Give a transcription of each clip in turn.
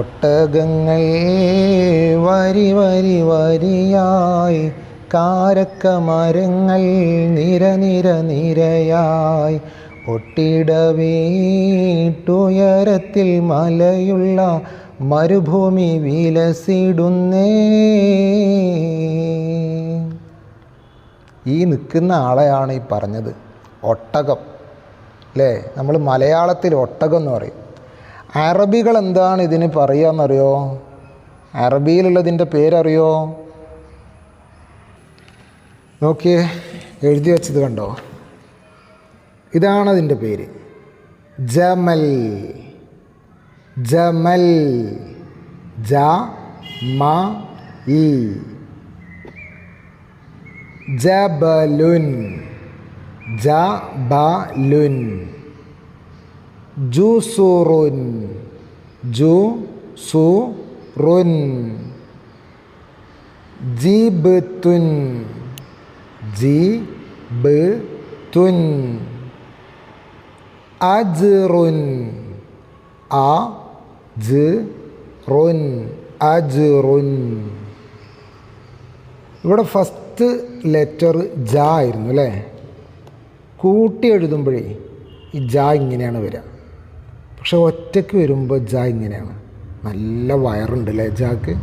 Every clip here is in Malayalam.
ഒട്ടകങ്ങൾ വരി വരി വരിയായി, കാരക്കമരങ്ങൾ നിര നിര നിരയായി, ഒട്ടിട വീട്ടുയരത്തിൽ മലയുള്ള മരുഭൂമി വിലസിടുന്നേ. ഈ നിൽക്കുന്ന ആളെയാണ് ഈ പറഞ്ഞത് ഒട്ടകം അല്ലേ. നമ്മൾ മലയാളത്തിൽ ഒട്ടകം എന്ന് പറയും. അറബികൾ എന്താണ് ഇതിന് പറയുകയെന്നറിയോ? അറബിയിലുള്ളതിൻ്റെ പേരറിയോ? നോക്കിയേ, എഴുതി വെച്ചത് കണ്ടോ? ഇതാണ് അതിൻ്റെ പേര്, ജമൽ. ജമൽ, ജ മ ഇ. ജബലുൻ, ജബലുൻ. ജുസുറുൻ, ജുസുറുൻ. ജിബ്തുൻ, ജിബ്തുൻ. അജ്റുൻ, അജ്റുൻ, അജ്റുൻ. ഇവിടെ ഫസ്റ്റ് ലെറ്റർ ജ ആയിരുന്നു അല്ലേ. കൂട്ടി എഴുതുമ്പോഴേ ഈ ജ ഇങ്ങനെയാണ് വരിക. പക്ഷെ ഒറ്റയ്ക്ക് വരുമ്പോൾ ജ ഇങ്ങനെയാണ്. നല്ല വയറുണ്ട് അല്ലേ ജാക്ക്?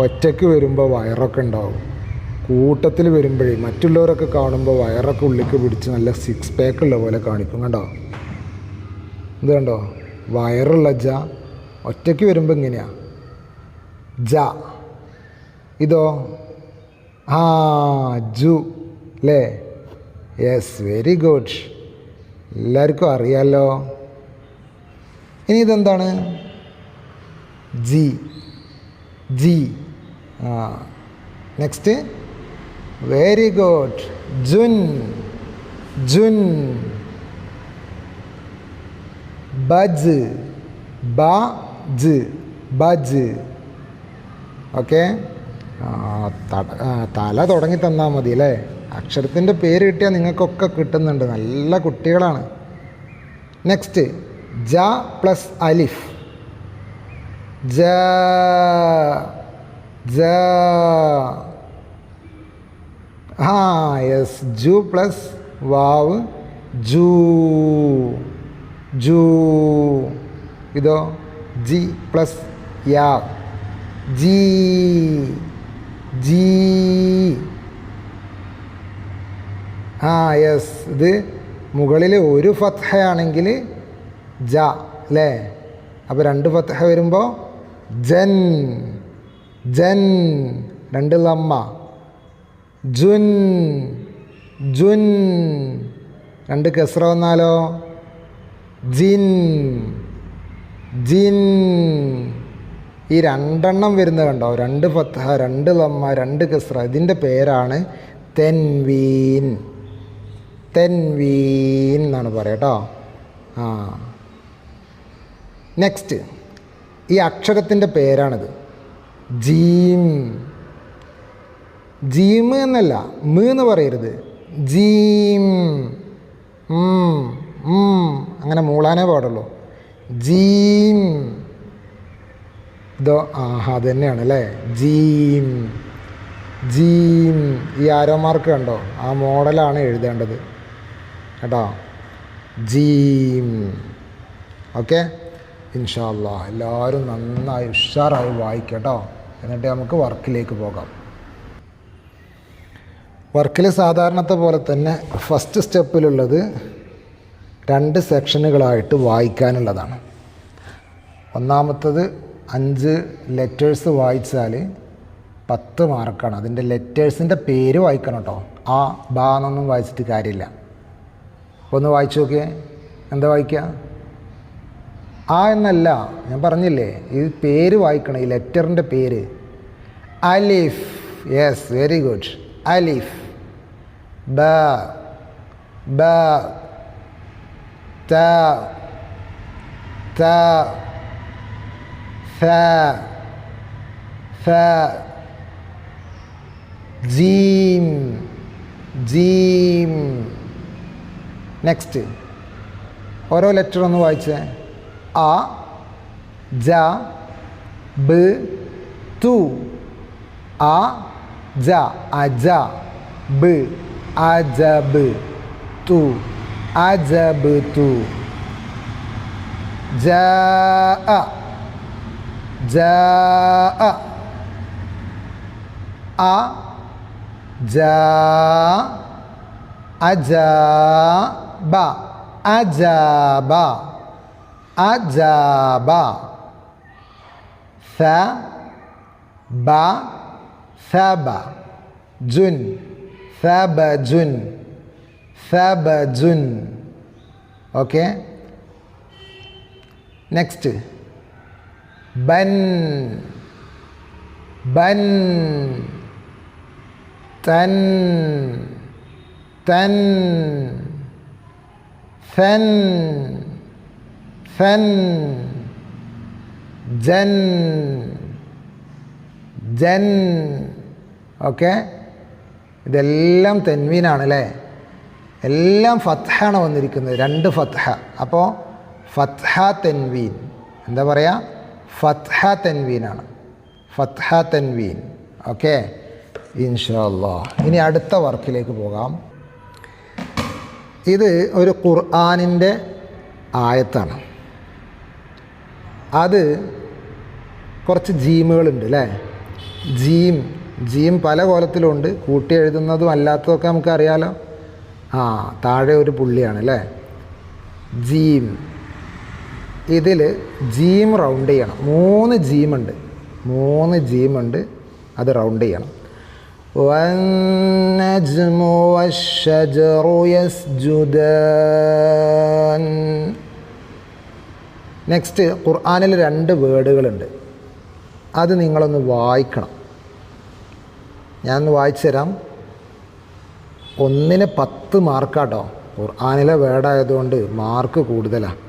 ഒറ്റയ്ക്ക് വരുമ്പോൾ വയറൊക്കെ ഉണ്ടാവും. കൂട്ടത്തിൽ വരുമ്പോഴേ മറ്റുള്ളവരൊക്കെ കാണുമ്പോൾ വയറൊക്കെ ഉള്ളിലേക്ക് പിടിച്ച് നല്ല സിക്സ് പാക്ക് ഉള്ള പോലെ കാണിക്കും. കണ്ടോ? ഇത് കണ്ടോ? വയറുള്ള ജ ഒറ്റയ്ക്ക് വരുമ്പോൾ ഇങ്ങനെയാണ് ജ. ഇതോ ജു അല്ലേ? Yes, very good. എല്ലാവർക്കും അറിയാമല്ലോ. ഇനി ഇതെന്താണ്? ജി, ജി. Next, very good. ജുൻ, ജുൻ. ബജ്, ബജ്, ബജ്. ഓക്കെ, തല തുടങ്ങി തന്നാൽ മതി അല്ലേ. അക്ഷരത്തിൻ്റെ പേര് കിട്ടിയാൽ നിങ്ങൾക്കൊക്കെ കിട്ടുന്നുണ്ട്. നല്ല കുട്ടികളാണ്. നെക്സ്റ്റ്, ജ പ്ലസ് അലിഫ്. ജ, ജ. യെസ്, ജു പ്ലസ് വാവ്, ജൂ, ജൂ. ഇതോ ജി പ്ലസ് യാ, ജി, ജി. യെസ്, ഇത് മുകളിൽ ഒരു ഫത്ഹയാണെങ്കിൽ ജ അല്ലേ. അപ്പോൾ രണ്ട് ഫത്ഹ വരുമ്പോൾ ജൻ, ജൻ. രണ്ട് ലമ്മ. ജുൻ, ജുൻ. രണ്ട് കസ്ര വന്നാലോ ജിൻ, ജിൻ. ഈ രണ്ടെണ്ണം വരുന്നത് കണ്ടോ? രണ്ട് ഫത്ഹ, രണ്ട് ലമ്മ, രണ്ട് കസ്ര. ഇതിൻ്റെ പേരാണ് തെൻവീൻ. തെൻവീൻ എന്നാണ് പറയുക കേട്ടോ. നെക്സ്റ്റ്, ഈ അക്ഷരത്തിൻ്റെ പേരാണിത് ജീം. ജീം എന്നല്ല, മ് എന്ന് പറയരുത്. ജീം. അങ്ങനെ മൂളാനേ പാടുള്ളൂ. ജീം. ഇതോ അത് തന്നെയാണ് അല്ലേ, ജീം, ജീം. ഈ ആരോ മാർക്ക് കണ്ടോ? ആ മോഡലാണ് എഴുതേണ്ടത് കേട്ടോ. ജീം. ഓക്കെ, ഇൻഷാ അല്ലാഹ് എല്ലാവരും നന്നായി ഉഷാറായി വായിക്കട്ടോ. എന്നിട്ട് നമുക്ക് വർക്കിലേക്ക് പോകാം. വർക്കിൽ സാധാരണത്തെ പോലെ തന്നെ ഫസ്റ്റ് സ്റ്റെപ്പിലുള്ളത് 2 സെക്ഷനുകളായിട്ട് വായിക്കാനുള്ളതാണ്. ഒന്നാമത്തത് 5 ലെറ്റേഴ്സ് വായിച്ചാൽ 10 മാർക്കാണ്. അതിൻ്റെ ലെറ്റേഴ്സിൻ്റെ പേര് വായിക്കണം കേട്ടോ. ആ ബാ എന്നൊന്നും വായിച്ചിട്ട് കാര്യമില്ല. ഒന്ന് വായിച്ചു നോക്കിയേ. എന്താ വായിക്കുക? ആ എന്നല്ല, ഞാൻ പറഞ്ഞില്ലേ, ഈ പേര് വായിക്കണം, ഈ ലെറ്ററിൻ്റെ പേര്. അലിഫ്. Yes, very good. അലിഫ്. ബ, ബ. ത, ത. ഫ, ഫ. ജീം, ജീം. നെക്സ്റ്റ്, ഓരോ ലെറ്റർ ഒന്ന് വായിച്ചേ. അ, ജ ബ് തു ആ ജ അജ ബ് അജബ് തു അജബ് തു ജാഅ ജാഅ അ ജാ അജാബ അജാബ അജാബ സ ബ സബ ജുൻ സബജുൻ സബജുൻ. ഓക്കെ, നെക്സ്റ്റ് ബൻ ബൻ തൻ തൻ fun fun Jan Jan. Okay, ഇതെല്ലാം തെൻവീനാണ് അല്ലേ? എല്ലാം ഫത്ഹാണ് വന്നിരിക്കുന്നത്, 2 ഫത്ഹ. അപ്പോൾ ഫത്ഹ തെൻവീൻ, എന്താ പറയുക? ഫത്ഹ തെൻവീനാണ്, ഫത്ഹ തെൻവീൻ. ഓക്കെ, ഇൻഷാ അല്ലാഹ്. ഇനി അടുത്ത വർക്കിലേക്ക് പോകാം. ഇത് ഒരു ഖുർആനിൻ്റെ ആയത്താണ്. അത് കുറച്ച് ജീമുകളുണ്ട് അല്ലേ? ജീം പല കോലത്തിലുണ്ട്, കൂട്ടി എഴുതുന്നതും അല്ലാത്തതൊക്കെ നമുക്കറിയാലോ. താഴെ ഒരു പുള്ളിയാണ് അല്ലേ? ജീം. ഇതിൽ ജീം റൗണ്ട് ചെയ്യണം. 3 ജീമുണ്ട്, അത് റൗണ്ട് ചെയ്യണം. വന്നജ്മു വശ്ശജറു യസ്ജുദാൻ. നെക്സ്റ്റ്, ഖുർആനിൽ 2 വേർഡുകളുണ്ട്, അത് നിങ്ങളൊന്ന് വായിക്കണം. ഞാനൊന്ന് വായിച്ചു തരാം. 1ന് 10 മാർക്കാട്ടോ. ഖുർആനിലെ വേർഡായതുകൊണ്ട് മാർക്ക് കൂടുതലാണ്.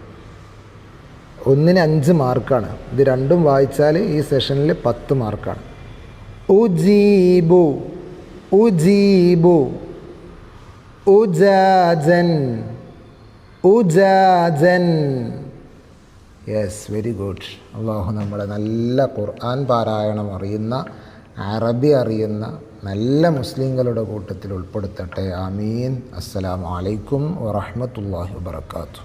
1ന് 5 മാർക്കാണ്. ഇത് രണ്ടും വായിച്ചാൽ ഈ സെഷനിൽ 10 മാർക്കാണ്. ഉജീബു ഉജീബു ഉജാജൻ ഉജാജൻ. Yes, very good. അള്ളാഹു നമ്മളെ നല്ല ഖുർആൻ പാരായണം അറിയുന്ന, അറബി അറിയുന്ന നല്ല മുസ്ലിങ്ങളുടെ കൂട്ടത്തിൽ ഉൾപ്പെടുത്തട്ടെ. ആമീൻ. അസ്സലാമു അലൈക്കും വറഹ്മത്തുള്ളാഹി വബറകാതുഹു.